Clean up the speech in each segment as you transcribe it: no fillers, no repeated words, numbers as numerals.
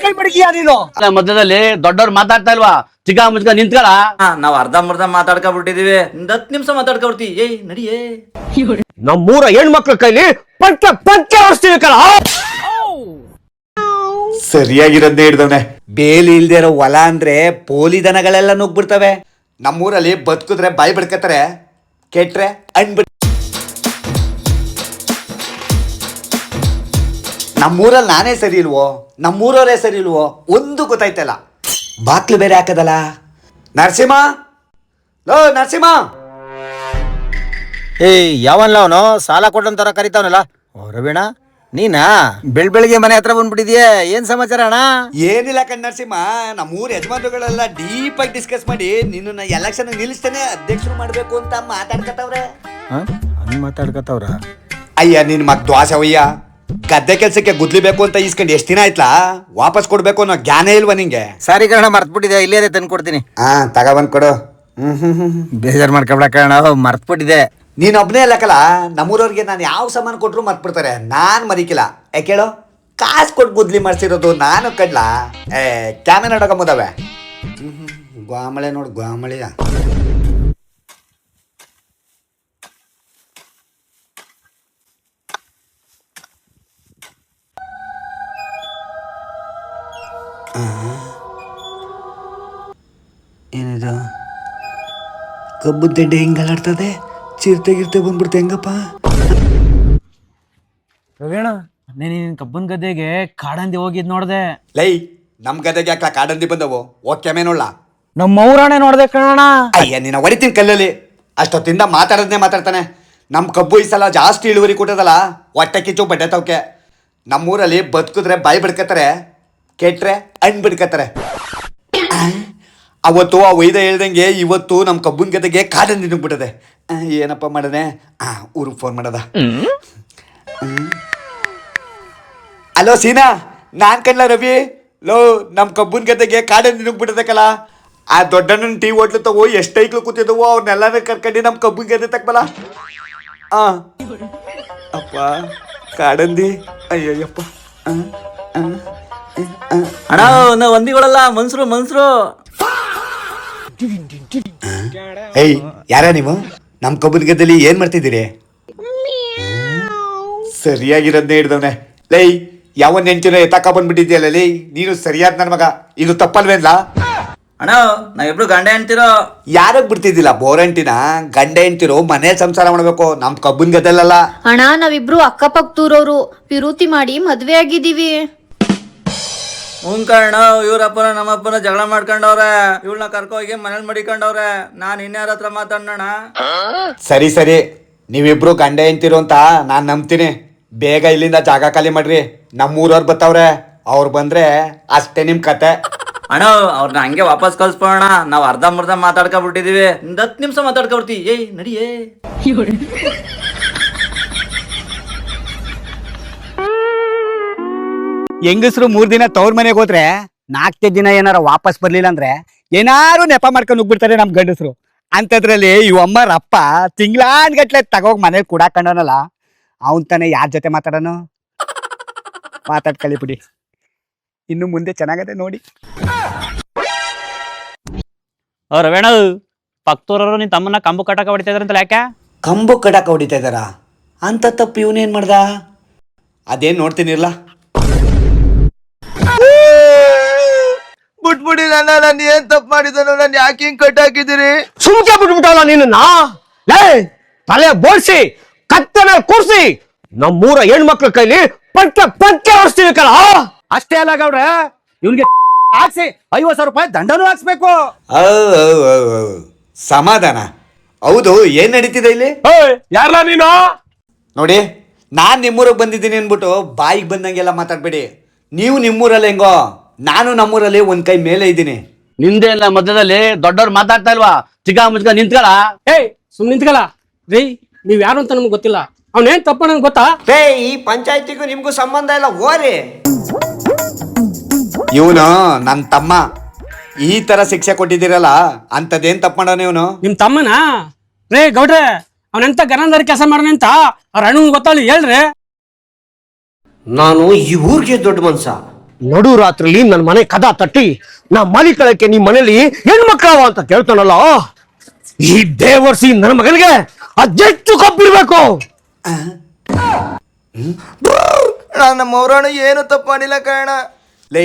ಕೈ ಮಡಗಿಯ ನೀನು ಮಧ್ಯದಲ್ಲಿ ದೊಡ್ಡವ್ರು ಮಾತಾಡ್ತಾ ಇಲ್ವಾ? ಚಿಕ್ಕ ಮುಚ್ಕ ನಿಂತ್ಕಳ. ನಾವ್ ಅರ್ಧ ಮರ್ಧ ಮಾತಾಡ್ಕೊಬಿಟ್ಟಿದೀವಿ. 10 ನಿಮಿಷ ಮಾತಾಡ್ಕೊಬಿಡ್ತಿ. ಏಯ್ ನಡಿಯೇ. ನಮ್ಮೂರ ಹೆಣ್ಮಕ್ಳ ಕೈಲಿ ಪಟ್ಟ ಪಟ್ಟ ಹೊಡ್ಸ್ತೀವಿ ಕಲ. ಸರಿಯಾಗಿರೋದ್ನೇ ಹಿಡ್ದವ್ನೆ. ಬೇಲಿ ಇಲ್ದೇ ಇರೋ ಹೊಲ ಅಂದ್ರೆ ಪೋಲಿ ದನಗಳೆಲ್ಲ ನುಗ್ಬಿಡ್ತವೆ. ನಮ್ಮೂರಲ್ಲಿ ಬದುಕಿದ್ರೆ ಬಾಯಿ ಬಿಡ್ಕತ್ತಾರೆ, ಕೆಟ್ರೆ ಅಣ್ಬಿಡ್. ನಮ್ಮೂರಲ್ಲಿ ನಾನೇ ಸರಿ ಇಲ್ವೋ, ನಮ್ಮೂರವರೇ ಸರಿ ಇಲ್ವೋ ಒಂದು ಗೊತ್ತಾಯ್ತಲ್ಲ. ಬಾಕ್ಲು ಬೇರೆ ಹಾಕದಲ್ಲ. ನರಸಿಂಹ, ಲೋ ನರಸಿಂಹ. ಏಯ್ ಯಾವನ್ಲ ಅವನು ಸಾಲ ಕೊಟ್ಟಂತರ ಕರಿತಾವನಲ್ಲ. ರವೀಣ ನೀನಾ ಬೆಳ್ಬೆಳಿಗ್ಗೆ ಮನೆ ಹತ್ರ ಬಂದ್ಬಿಟ್ಟಿದ್ಯಾ? ಏನ್ ಸಮಾಚಾರ ಅಣ್ಣ? ಏನಿಲ್ಲ ಕಣ್ ನರಸಿಂಹ, ನಮ್ಮೂರ್ ಯಜಮಾನ್ರುಗಳೆಲ್ಲ ಡೀಪ್ ಆಗಿ ಡಿಸ್ಕಸ್ ಮಾಡಿ ನಿನ್ನ ಎಲೆಕ್ಷನ್ ನಿಲ್ಲಿಸ್ತೇನೆ, ಅಧ್ಯಕ್ಷರು ಮಾಡ್ಬೇಕು ಅಂತ ಮಾತಾಡ್ಕತ್ತವ್ರೆ. ಹಂಗ್ ಮಾತಾಡ್ಕತ್ತವ್ರ? ಅಯ್ಯ ನಿನ್ ಮಗ್ ದ್ವಾಸೆ ಒಯ್ಯ. ಗದ್ದೆ ಕೆಲ್ಸಕ್ಕೆ ಗುದ್ಲಿಬೇಕು ಅಂತ ಈಸ್ಕೊಂಡು ಎಷ್ಟ್ ದಿನ ಆಯ್ತಲ್ಲ, ವಾಪಸ್ ಕೊಡ್ಬೇಕು ಅನ್ನೋ ಜ್ಞಾನ ಇಲ್ವಾ ನಿಂಗೆ? ಸಾರಿ ಕಣ, ಮರ್ತ್ಬಿಟ್ಟಿದೆ. ಇಲ್ಲೇ ತಂದು ಕೊಡ್ತೀನಿ. ತಗೊಬಂದ್ ಕೊಡು. ಬೇಜಾರ್ ಮಾಡ್ಕೊಬಿಡ ಕಣ, ಮರ್ತ್ಬಿಟ್ಟಿದೆ. ನೀನ್ ಒಬ್ನೇ ಅಲ್ಲಕಲ್ಲ, ನಮ್ಮೂರವ್ರಿಗೆ ನಾನು ಯಾವ ಸಾಮಾನು ಕೊಟ್ರು ಮರ್ತ್ಬಿಡ್ತಾರೆ. ನಾನ್ ಮರಿಕಿಲ್ಲ. ಯಾಕೇಳು, ಕಾಸು ಕೊಟ್ಟು ಗುದ್ಲಿ ಮಾಡ್ಸಿರೋದು ನಾನು ಕಡ್ಲಾ. ಕ್ಯಾಮೆ ನೋಡಕಂಬುದವೆ. ಗ್ವಾಮಳೆ ನೋಡು, ಗ್ವಾಮಳೆಯ. ಏನಿದು ಕಬ್ಬು ದಡ್ಡೆ ಹಿಂಗಲಾಡ್ತದೆ, ಚಿರತೆ ಗಿರ್ತೆ ಬಂದ್ಬಿಡ್ತೆ ಹೆಂಗಪ್ಪ? ರವೀಣ, ನೀನ್ ಕಬ್ಬನ್ ಗದ್ದೆಗೆ ಕಾಡಂದಿ ಹೋಗಿದ್ ನೋಡ್ದೆ. ಲೈ, ನಮ್ ಗದೆಗೆ ಯಾಕ ಕಾಡಂದಿ ಬಂದವು? ಓಕೆ ನೋಡ್ಲಾ? ನಮ್ಮ ಊರಾಣೆ ನೋಡ್ದೆ ಕಣ. ಅಯ್ಯ ನಿನ್ನ ಹೊಡಿತೀನಿ ಕಲ್ಲಲ್ಲಿ. ಅಷ್ಟೊತ್ತಿಂದ ಮಾತಾಡೋದನ್ನೇ ಮಾತಾಡ್ತಾನೆ. ನಮ್ ಕಬ್ಬು ಈ ಸಲ ಜಾಸ್ತಿ ಇಳುವರಿ ಕೊಟ್ಟದಲ್ಲ, ಹೊಟ್ಟೆ ಕಿಚ್ಚು ಬಡ್ಡೆ ತವಕೆ. ನಮ್ಮೂರಲ್ಲಿ ಬದುಕಿದ್ರೆ ಬಾಯಿ ಬಿಡ್ಕತ್ತಾರೆ, ಕೆಟ್ರೆ ಹಣ್ಣು ಬಿಡ್ಕತ್ತಾರೆ. ಅವತ್ತು ಆ ವೈದ ಹೇಳ್ದಂಗೆ ಇವತ್ತು ನಮ್ಮ ಕಬ್ಬುನ್ ಗದೆಗೆ ಕಾಡಂದಿ ನುಗ್ಬಿಟ್ಟದೆ. ಏನಪ್ಪ ಮಾಡನೆ? ಊರಿಗೆ ಫೋನ್ ಮಾಡದ. ಅಲೋ ಸೀನಾ, ನಾನ್ ಕಣ್ಲ ರವಿ. ಲೋ, ನಮ್ ಕಬ್ಬುನ್ ಗದೆಗೆ ಕಾಡಂದಿ ನುಗ್ಬಿಟ್ಟದಕ್ಕಲ್ಲ. ಆ ದೊಡ್ಡಣ್ಣನ ಟೀ ಹೋಟ್ಲು ತಗೋ, ಎಷ್ಟು ಐಕ್ಳು ಕೂತಿದ್ದವು ಅವ್ರನ್ನೆಲ್ಲಾನು ಕರ್ಕೊಂಡು ನಮ್ ಕಬ್ಬುನ್ ಗದ್ದೆ ತಕ್ಕಬಲ್ಲ. ಅಪ್ಪ ಕಾಡಂದಿ, ಅಯ್ಯಯ್ಯಪ್ಪ. ಅಣ್ಣ ನಾವ್ ಒಂದಿಗಳಲ್ಲ, ಮನ್ಸರು. ಏಯ್ ಯಾರ ನೀವು? ನಮ್ ಕಬ್ಬುನ್ ಗದ್ದೆಲಿ ಏನ್ ಮಾಡ್ತಿದ್ದೀರಿ? ಸರಿಯಾಗಿರೋದ್ನೇ ಹಿಡ್ದವ್ನೆ. ಲೈ, ಯಾವ ನೆಂಟಿನ ಎತ್ತಾಕ ಬಂದ್ಬಿಟ್ಟಿದ್ಯಲ್ಲ ಲೈ, ನೀನು ಸರಿಯಾದ ನನ್ ಮಗ. ಇದು ತಪ್ಪಲ್ವೇನ್ಲ? ಅಣ್ಣ ನಾವಿಬ್ರು ಗಂಡ ಹೆಂಡ್ತಿರೋ. ಯಾರಕ್ ಬಿಡ್ತಿದ್ದಿಲ್ಲ ಬೋರಂಟಿನ? ಗಂಡ ಹೆಂಡ್ತಿರೋ ಮನೆ ಸಂಸಾರ ಮಾಡ್ಬೇಕು, ನಮ್ ಕಬ್ಬುನ್ ಗದ್ದೆಲ್ಲ. ಅಣ್ಣ, ನಾವಿಬ್ರು ಅಕ್ಕಪಕ್ಕದೂರವ್ರು, ವಿರೋತಿ ಮಾಡಿ ಮದ್ವೆ ಆಗಿದ್ದೀವಿ. ಕಣ, ಇವ್ರಪ್ಪನ ನಮ್ಮಪ್ಪನ ಜಗಳ ಮಾಡ್ಕೊಂಡವ್ರೆ. ಇವಳನ್ನ ಕರ್ಕೋಗಿ ಮನೇಲಿ ಮಡಿಕೊಂಡವ್ರೆ. ನಾನ್ ಇನ್ಯಾರ ಹತ್ರ ಮಾತಾಡೋಣ? ಸರಿ ಸರಿ, ನೀವಿಬ್ರು ಗಂಡ ಹೆಂಡ್ತಿರೋ ಅಂತ ನಾನ್ ನಂಬ್ತೀನಿ. ಬೇಗ ಇಲ್ಲಿಂದ ಜಾಗ ಖಾಲಿ ಮಾಡ್ರಿ. ನಮ್ಮೂರವ್ರು ಬತ್ತವ್ರೆ, ಅವ್ರು ಬಂದ್ರೆ ಅಷ್ಟೇ ನಿಮ್ ಕತೆ. ಅಣ್ಣ ಅವ್ರನ್ನ ಹಂಗೆ ವಾಪಸ್ ಕಳ್ಸ್ಬೋಣ. ನಾವ್ ಅರ್ಧ ಮರ್ಧ ಮಾತಾಡ್ಕೊಬಿಟ್ಟಿದೀವಿ. 10 ನಿಮಿಷ ಮಾತಾಡ್ಕೊಬಿಡ್ತಿ. ಏಯ್ ನಡಿಯೇ. ಹೆಂಗಸರು 3 ದಿನ ತವ್ರ ಮನೆಗೆ ಹೋದ್ರೆ 4ನೇ ದಿನ ಏನಾರ ವಾಪಸ್ ಬರ್ಲಿಲ್ಲ ಅಂದ್ರೆ ಏನಾರು ನೆಪ ಮಾಡ್ಕೊಂಡು ಹೋಗ್ಬಿಡ್ತಾರೆ ನಮ್ ಗಂಡಸರು. ಅಂತದ್ರಲ್ಲಿ ಇವಮ್ಮರ ಅಪ್ಪ ತಿಂಗ್ಳಾನ್ಗಟ್ಲೆ ತಗೋಗ್ ಮನೇಲಿ ಕುಡಾಕೊಂಡವನಲ್ಲ, ಅವನ್ ತಾನೆ ಯಾರ ಜೊತೆ ಮಾತಾಡೋನು? ಮಾತಾಡ್ಕೊಳ್ಳಿ ಬಿಡಿ, ಇನ್ನು ಮುಂದೆ ಚೆನ್ನಾಗದೆ ನೋಡಿ. ರವೀಣ, ಪಕ್ತೂರವರು ನಿನ್ ತಮ್ಮನ್ನ ಕಂಬು ಕಟ್ಟಕ ಹೊಡಿತಾ ಇದ್ರಂತಲ್ಲ, ಯಾಕೆ? ಕಂಬು ಕಡಕ ಹೊಡಿತಾ ಇದ್ದಾರ ಅಂತ ತಪ್ಪು ಇವನೇನ್ ಮಾಡ್ದ? ಅದೇನ್ ನೋಡ್ತೀನಿ ಇರ್ಲ. ಬಿಟ್ಬಿಡಿ ನನ್ನ, ನಾನು ಏನ್ ತಪ್ಪು ಮಾಡಿದನು? ನಾನು ಯಾಕೆ ಹಿಂಗ್ ಕಟ್ಟಾಕಿದ್ದೀರಿ? ಸುಮ್ಕೆ ಬಿಟ್ಬಿಟ್ಟವಲ್ಲ ನೀನು. ತಲೆ ಬೋಳ್ಸಿ ಕತ್ತನ ಕೂರ್ಸಿ ನಮ್ಮೂರ ಹೆಣ್ಮಕ್ಳ ಕೈಲಿ ಪಟ್ಟ ಪಟ್ಟ ಹೊಡ್ಸ್ತೀವಿ ಕಲ. ಅಷ್ಟೇ ಅಲ್ಲ ಗೌಡ್ರೆ, ಇವ್ನಿಗೆ ಹಾಕ್ಸಿ 50,000 ರೂಪಾಯಿ ದಂಡನೂ ಹಾಕ್ಸ್ಬೇಕು. ಸಮಾಧಾನ. ಹೌದು, ಏನ್ ನಡೀತಿದೆ ಇಲ್ಲಿ? ಯಾರ ನೀನು? ನೋಡಿ, ನಾನ್ ನಿಮ್ಮೂರಿಗೆ ಬಂದಿದ್ದೀನಿ ಅನ್ಬಿಟ್ಟು ಬಾಯಿಗೆ ಬಂದಂಗೆಲ್ಲ ಮಾತಾಡ್ಬೇಡಿ. ನೀವು ನಿಮ್ಮೂರಲ್ಲಿ ಹೆಂಗೋ, ನಾನು ನಮ್ಮೂರಲ್ಲಿ ಒಂದ್ ಕೈ ಮೇಲೆ ಇದ್ದೀನಿ. ನಿಂದೆ ಇಲ್ಲ ಮಧ್ಯದಲ್ಲಿ ದೊಡ್ಡವ್ರು ಮಾತಾಡ್ತಾ ಇಲ್ವಾ? ಚಿಕ್ಕ ಮುಚ್ಕ ನಿಂತ್ಕಳ. ಸುಮ್ ನಿಂತ್ಕಲ್ಲ ರೀ. ನೀವ್ ಯಾರು ಅಂತ ನಮ್ಗೆ ಗೊತ್ತಿಲ್ಲ. ಅವ್ನೇನ್ ತಪ್ಪ ನನ್ಗೆ ಗೊತ್ತಾ? ಈ ಪಂಚಾಯತಿಗೂ ನಿಮ್ಗೂ ಸಂಬಂಧ ಇಲ್ಲ, ಓರಿ. ಇವನು ನನ್ನ ತಮ್ಮ. ಈ ತರ ಶಿಕ್ಷೆ ಕೊಟ್ಟಿದ್ದೀರಲ್ಲ, ಅಂತದೇನ್ ತಪ್ಪ ಮಾಡೋಣ ಇವನು? ನಿಮ್ ತಮ್ಮನ ರೇ ಗೌಡ್ರೆ, ಅವನೆಂತ ಗರಂದಾರಿ ಕೆಲಸ ಮಾಡೋಣ ಅಂತ ಅವ್ರ ಅಣ್ಣನ್ ಗೊತ್ತಾಳಿ ಹೇಳ್ರಿ. ನಾನು ಈ ಊರಿಗೆ ದೊಡ್ಡ ಮನ್ಸ. ನಡು ರಾತ್ರಿಲಿ ನನ್ನ ಮನೆ ಕದ ತಟ್ಟಿ ನಾ ಮಲಿಕಳಕ್ಕೆ ನಿಮ್ ಮನೇಲಿ ಹೆಣ್ಮಕ್ಳವ ಅಂತ ಕೇಳ್ತಾನಲ್ಲ, ಈ ದೇವರ್ಸಿ ನನ್ನ ಮಗನಿಗೆ ಅಜ್ಜೆಷ್ಟು ಕಬ್ಬಿಡ್ಬೇಕು. ನಮ್ಮ ಮೌರಾಣ ಏನು ತಪ್ಪು ಮಾಡಿಲ್ಲ ಕಾರಣ. ಲೇ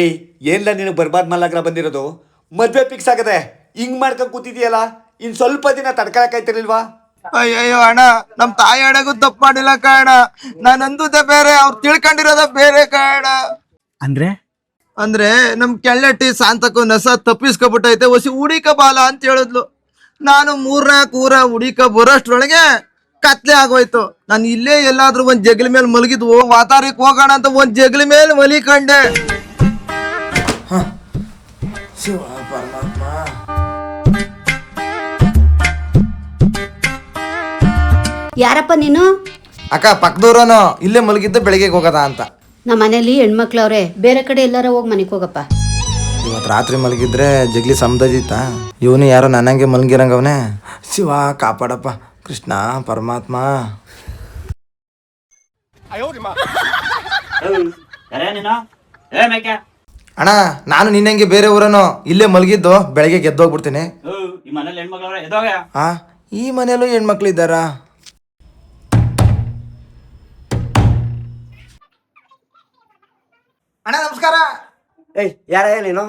ಏನ್ಲ ನಿನಗೆ ಬರ್ಬಾದ್ ಮಲ್ಲಾಗ್ರ ಬಂದಿರೋದು? ಮದ್ವೆ ಫಿಕ್ಸ್ ಆಗದೆ ಹಿಂಗ್ ಮಾಡ್ಕೊಂಡ್ ಕೂತಿದ್ಯಲ್ಲ, ಇನ್ ಸ್ವಲ್ಪ ದಿನ ತಡ್ಕೊಳಕಾಯ್ತಿರ್ಲಿಲ್ವಾ? ಅಯ್ಯಯ್ಯೋ ಅಣ್ಣ, ನಮ್ ತಾಯಿ ಅಣ್ಣಗೂ ತಪ್ಪು ಮಾಡಿಲ್ಲ ಕಾರಣ. ನಾನು ಅಂದುದೇ ಬೇರೆ, ಅವ್ರು ತಿಳ್ಕೊಂಡಿರೋದ ಬೇರೆ ಕಾರಣ. ಅಂದ್ರೆ ನಮ್ ಕೆಳ್ಳಟ್ಟಿ ಶಾಂತಕ್ಕೂ ನಸ ತಪ್ಪಿಸ್ಕೊಬಿಟ್ಟೈತೆ, ಹೊಸಿ ಹುಡಿಕ ಬಾಲ ಅಂತ ಹೇಳಿದ್ಲು. ನಾನು 3-4 ಊರ ಹುಡಿಕ ಬರೋಷ್ಟ್ರೊಳಗೆ ಕತ್ಲೆ ಆಗೋಯ್ತು. ನಾನು ಇಲ್ಲೇ ಎಲ್ಲಾದ್ರೂ ಒಂದ್ ಜಗಲಿ ಮೇಲೆ ಮಲಗಿದ್ವು, ವಾತಾವರಣಕ್ಕೆ ಹೋಗೋಣ ಅಂತ ಒಂದ್ ಜಗಲಿ ಮೇಲೆ ಮಲಿಕಂಡೆ. ಶಿವ ಪರಮಾತ್ಮ. ಯಾರಪ್ಪ ನೀನು? ಅಕ್ಕ ಪಕ್ಕದೂರನು ಇಲ್ಲೇ ಮಲಗಿದ್ದ ಬೆಳಿಗ್ಗೆ ಹೋಗದ ಅಂತ. ನಮ್ಮ ಮನೇಲಿ ಹೆಣ್ಮಕ್ಳವ್ರೆ, ಬೇರೆ ಕಡೆ ಎಲ್ಲಾರ ಹೋಗಿ ಮನೆಗೆ ಹೋಗಪ್ಪ. ಇವತ್ತು ರಾತ್ರಿ ಮಲಗಿದ್ರೆ ಜಗ್ಲಿ ಸಮದಜಿತ್ತ. ಇವನು ಯಾರೋ ನನ್ನಂಗೆ ಮಲಗಿರಂಗವನೇ. ಶಿವ ಕಾಪಾಡಪ್ಪ, ಕೃಷ್ಣ ಪರಮಾತ್ಮ. ಅಣ್ಣ, ನಾನು ನಿನ್ನಂಗೆ ಬೇರೆ ಊರನು ಇಲ್ಲೇ ಮಲಗಿದ್ದು, ಬೆಳಗ್ಗೆ ಗೆದ್ದೋಗ್ಬಿಡ್ತೀನಿ. ಈ ಮನೇಲೂ ಹೆಣ್ಮಕ್ಳು ಇದ್ದಾರಾ? ಅಣ್ಣ ನಮಸ್ಕಾರ. ಯಾರ ನೀನು?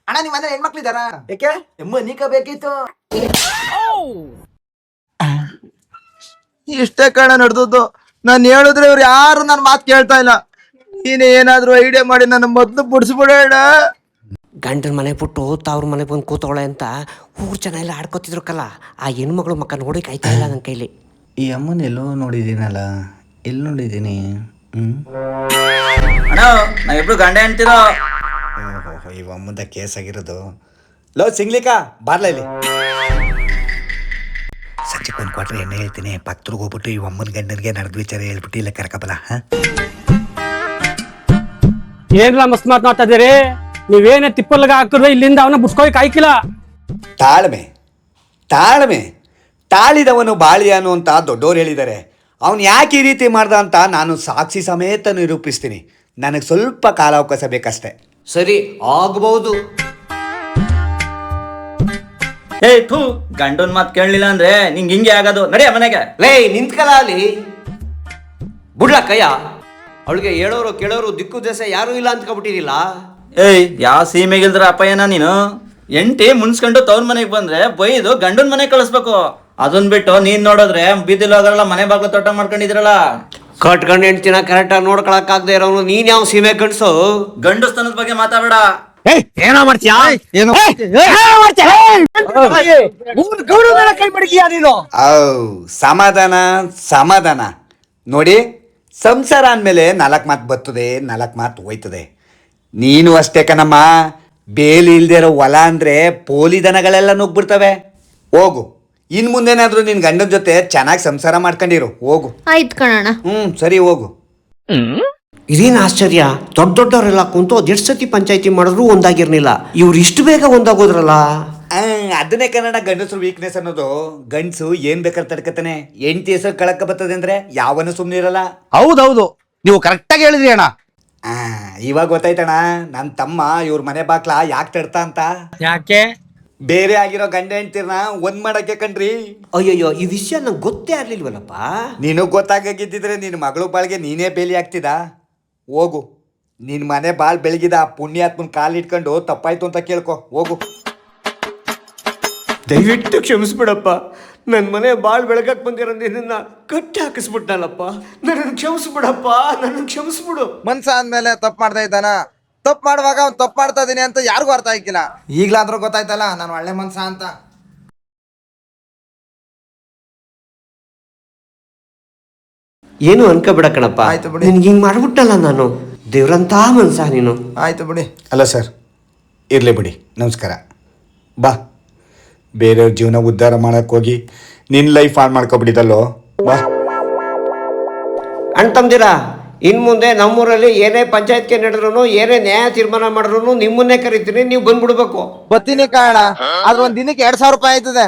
ಅಣ್ಣ ನಿಮ್ಮ ಮನೆ ಹೆಣ್ಮಕ್ಳು ಇದ್ದಾರಾ? ಯಾಕೆ ಮನಿಕ ಬೇಕಿತ್ತು. ಇಷ್ಟೇ ಕಣ ನಡೆದದ್ದು. ನಾನು ಹೇಳಿದ್ರೆ ಇವ್ರು ಯಾರು ನನ್ನ ಮಾತು ಕೇಳ್ತಾ ಇಲ್ಲ. ನೀನೇ ಏನಾದ್ರು ಐಡಿಯಾ ಮಾಡಿ ನನ್ನ ಮೊದ್ಲು ಬಿಡಿಸ್ಬಿಡೋಣ. ಗಂಡನ ಮನೆ ಬಿಟ್ಟು ತವ್ರ ಮನೆ ಬಂದು ಕೂತವಳೆ ಅಂತ ಊರ್ ಜನ ಎಲ್ಲ ಆಡ್ಕೊತಿದ್ರು ಕಲ್ಲ. ಆ ಹೆಣ್ಮಗಳು ಮಕ್ಕ ನೋಡಿ ಕಾಯ್ತಾ ಇಲ್ಲ ನನ್ನ ಕೈಲಿ. ಈ ಅಮ್ಮನ ಎಲ್ಲೋ ನೋಡಿದ್ದೀನಲ್ಲ, ಎಲ್ಲಿ ನೋಡಿದ್ದೀನಿ? ಅಣ್ಣ ನಾವಿಬ್ರು ಗಂಡ ಹೆಂಡ್ತಿರೋ. ಇವ ಅಮ್ಮದ ಕೇಸ್ ಆಗಿರೋದು. ಲೋ ಸಿಂಗ್ಲಿಕಾ ಬಾರ್ಲ ಇಲ್ಲಿ. ಸಂಜೆಗೆ ಒಂದು ಕ್ವಾಟ್ರ್ ಎಣ್ಣೆ ಹೇಳ್ತೀನಿ, ಪಕ್ತರಿಗೆ ಹೋಗ್ಬಿಟ್ಟು ಈ ಅಮ್ಮನ ಗಂಡನಿಗೆ ನಡೆದ ವಿಚಾರ ಹೇಳ್ಬಿಟ್ಟು ಇಲ್ಲ ಕರ್ಕಬಲ್ಲ. ಏನ್ಲ ಮಸ್ತ್ ಮಾತನಾಡ್ತಾ ಇದೀರಿ? ನೀವೇನೇ ತಿಪ್ಪಲ್ಗ ಹಾಕಿದ್ರೆ ಇಲ್ಲಿಂದ ಅವನ ಬುಡ್ಸ್ಕೋಕ್ ಆಯ್ಕಿಲ್ಲ. ತಾಳ್ಮೆ ತಾಳ್ಮೆ ತಾಳಿದವನು ಬಾಳಿಯಾನು ಅಂತ ದೊಡ್ಡೋರು ಹೇಳಿದ್ದಾರೆ. ಅವನು ಯಾಕೆ ಈ ರೀತಿ ಮಾಡ್ದ ಅಂತ ನಾನು ಸಾಕ್ಷಿ ಸಮೇತ ನಿರೂಪಿಸ್ತೀನಿ. ನನಗೆ ಸ್ವಲ್ಪ ಕಾಲಾವಕಾಶ ಬೇಕಷ್ಟೆ. ಸರಿ ಆಗಬಹುದು. ಥೂ, ಗಂಡನ್ ಮಾತ್ ಕೇಳಲಿಲ್ಲ ಅಂದ್ರೆ ನಿಂಗೆ ಹಿಂಗೆ ಆಗೋದು. ನಡಿಯ ಮನೆಗೆ. ಲೇ ನಿಂತ್ಕಲ ಅಲ್ಲಿ ಬುಡ್ಲ ಕಯ್ಯ. ಅವಳಿಗೆ ಹೇಳೋರು ಕೇಳೋರು ದಿಕ್ಕು ದೆಸೆ ಯಾರು ಇಲ್ಲ ಅಂತ್ಕೊಬಿಟ್ಟಿದಿಲ್ಲ. ಯಾವ ಸೀಮೆಗಿಲ್ದ್ರ ಅಪ್ಪಯ್ಯನ ನೀನು? ಎಂಟಿ ಮುನ್ಸ್ಕೊಂಡು ತವ್ರ ಮನೆಗೆ ಬಂದ್ರೆ ಬೈದು ಗಂಡನ್ ಮನೆಗೆ ಕಳಿಸ್ಬೇಕು. ಅದನ್ ಬಿಟ್ಟು ನೀನ್ ನೋಡಿದ್ರೆ ಬೀದಿಲ್ ಹೋಗಲ್ಲ, ಮನೆ ಬಾಗ್ಲು ತೋಟ ಮಾಡ್ಕೊಂಡಿದ್ರಲ್ಲ. ಕಟ್ಕೊಂಡು ಹೆಂಡ್ತಿನ ಕರೆಕ್ಟಾಗಿ ನೋಡ್ಕೊಳಕ್ ಆಗದೆ ಇರೋನು ನೀನ್ ಯಾವ ಸೀಮೆ ಗಂಡ್ಸು? ಗಂಡಸ್ತನದ ಬಗ್ಗೆ ಮಾತಾಡಬೇಡ. ಏನೋ ಮಾಡ್ತೀಯಾ? ಕೈ ಮಡಗಿಯಾ ನೀನು? ಸಮಾಧಾನ ಸಮಾಧಾನ. ನೋಡಿ, ಸಂಸಾರ ಅಂದಮೇಲೆ 4 ಮಾತು ಬರ್ತದೆ, 4 ಮಾತು ಹೋಯ್ತದೆ. ನೀನು ಅಷ್ಟೇ ಕಣಮ್ಮ. ಬೇಲಿ ಇಲ್ದೇ ಇರೋ ಹೊಲ ಅಂದ್ರೆ ಪೋಲಿ ದನಗಳೆಲ್ಲ ನುಗ್ಬಿಡ್ತವೆ. ಹೋಗು, ಇನ್ ಮುಂದೇನಾದ್ರೂ ನಿನ್ ಗಂಡನ ಜೊತೆ ಚೆನ್ನಾಗಿ ಸಂಸಾರ ಮಾಡ್ಕೊಂಡಿರು. ಹೋಗು. ಆಯ್ತು ಕಣಣ್ಣ. ಸರಿ ಹೋಗು. ಇದೇನು ಆಶ್ಚರ್ಯ, ದೊಡ್ಡವರೆಲ್ಲ ಕುಂತು 1 ಸತಿ ಪಂಚಾಯತಿ ಮಾಡಿದ್ರು ಒಂದಾಗಿರ್ಲಿಲ್ಲ. ಇವ್ರು ಇಷ್ಟು ಬೇಗ ಒಂದಾಗೋದ್ರಲ್ಲ. ಅದನ್ನೇ ಕನ್ನಡ ಗಂಡಸರು ವೀಕ್ನೆಸ್ ಅನ್ನೋದು. ಗಂಡಸು ಏನ್ ಬೇಕಾದ್ರೆ ತಡ್ಕತಾನೆ. ಹೆಂಡತಿ ಹೆಸರು ಕಳಕ ಬರ್ತದೆ ಅಂದ್ರೆ ಯಾವನು ಸುಮ್ಮನೆ ಇರಲ್ಲ. ಹೌದೌದು, ನೀವು ಕರೆಕ್ಟಾಗಿ ಹೇಳಿದ್ರಿ ಅಣ್ಣ. ಇವಾಗ ಗೊತ್ತಾಯ್ತಣ್ಣ, ನನ್ನ ತಮ್ಮ ಇವ್ರ ಮನೆ ಬಾಕ್ಲ ಯಾಕೆ ತಡ್ತಾ ಅಂತ. ಯಾಕೆ? ಬೇರೆ ಆಗಿರೋ ಗಂಡ ಹೆಂಡ್ತಿರ್ನ ಒಂದ್ ಮಾಡಕ್ಕೆ ಕಣ್ರಿ. ಅಯ್ಯಯ್ಯೋ, ಈ ವಿಷಯ ನಂಗೆ ಗೊತ್ತೇ ಆಗ್ಲಿಲ್ವಲ್ಲಪ್ಪ. ನೀನು ಗೊತ್ತಾಗಿದ್ದಿದ್ರೆ ನಿನ್ನ ಮಗಳು ಬಾಳ್ಗೆ ನೀನೇ ಬೇಲಿ ಆಗ್ತಿದ. ಹೋಗು, ನಿನ್ ಮನೆ ಬಾಳ್ ಬೆಳಗಿದ ಪುಣ್ಯಾತ್ಮನ್ ಕಾಲಿಟ್ಕೊಂಡು ತಪ್ಪಾಯ್ತು ಅಂತ ಕೇಳ್ಕೊ. ಹೋಗು. ದಯವಿಟ್ಟು ಕ್ಷಮಿಸ್ಬಿಡಪ್ಪ. ನನ್ನ ಮನೆ ಬಾಳ್ ಬೆಳಗಕ್ಕೆ ಬಂದಿರೋ ನಿನ್ನ ಕಟ್ಟಿ ಹಾಕಿಸ್ಬಿಟ್ಟನಲ್ಲಪ್ಪ. ನನ್ನ ಕ್ಷಮಿಸ್ಬಿಡಪ್ಪ, ನನ್ನ ಕ್ಷಮಿಸ್ಬಿಡು. ಮನ್ಸ ಅಂದ್ಮೇಲೆ ತಪ್ಪು ಮಾಡ್ತಾ ಇದ್ದಾನ. ತಪ್ಪು ಮಾಡುವಾಗ ಅವ್ನು ತಪ್ಪು ಮಾಡ್ತಾ ಇದೀನಿ ಅಂತ ಯಾರಿಗೂ ಅರ್ಥ ಆಗಿಲ್ಲ. ಈಗ್ಲಾದ್ರೂ ಗೊತ್ತಾಯ್ತಲ್ಲ ನಾನು ಒಳ್ಳೆ ಮನ್ಸ ಅಂತ. ಏನು ಅನ್ಕೋಬಿಡ ಕಣಪ್ಪ. ಆಯ್ತು ಬಿಡಿ. ನಿನ್ಗೆ ಹಿಂಗ್ ಮಾಡ್ಬಿಟ್ಟಲ್ಲ ನಾನು. ದೇವ್ರಂತ ಮನ್ಸ ನೀನು. ಆಯ್ತು ಬಿಡಿ. ಅಲ್ಲ ಸರ್, ಇರ್ಲಿ ಬಿಡಿ, ನಮಸ್ಕಾರ. ಬಾ, ಬೇರೆಯವ್ರ ಜೀವನ ಉದ್ಧಾರ ಮಾಡಕ್ ಹೋಗಿ ನಿನ್ ಲೈಫ್ ಹಾಳು ಮಾಡ್ಕೊಬಿಟ್ಟಿದಲ್ಲೋ. ಬಾ. ಅಣ್ತಂದಿರ, ಇನ್ ಮುಂದೆ ನಮ್ಮೂರಲ್ಲಿ ಏನೇ ಪಂಚಾಯತ್ಗೆ ನಡೆದ್ರು, ಏನೇ ನ್ಯಾಯ ತೀರ್ಮಾನ ಮಾಡಿದ್ರು ನಿಮ್ಮನ್ನೇ ಕರಿತೀನಿ, ನೀವು ಬಂದ್ಬಿಡ್ಬೇಕು. ಬತ್ತೀನಿ ಕಾರಣ, ಆದ್ರೆ ಒಂದ್ ದಿನಕ್ಕೆ 2000 ರೂಪಾಯಿ ಆಯ್ತದೆ.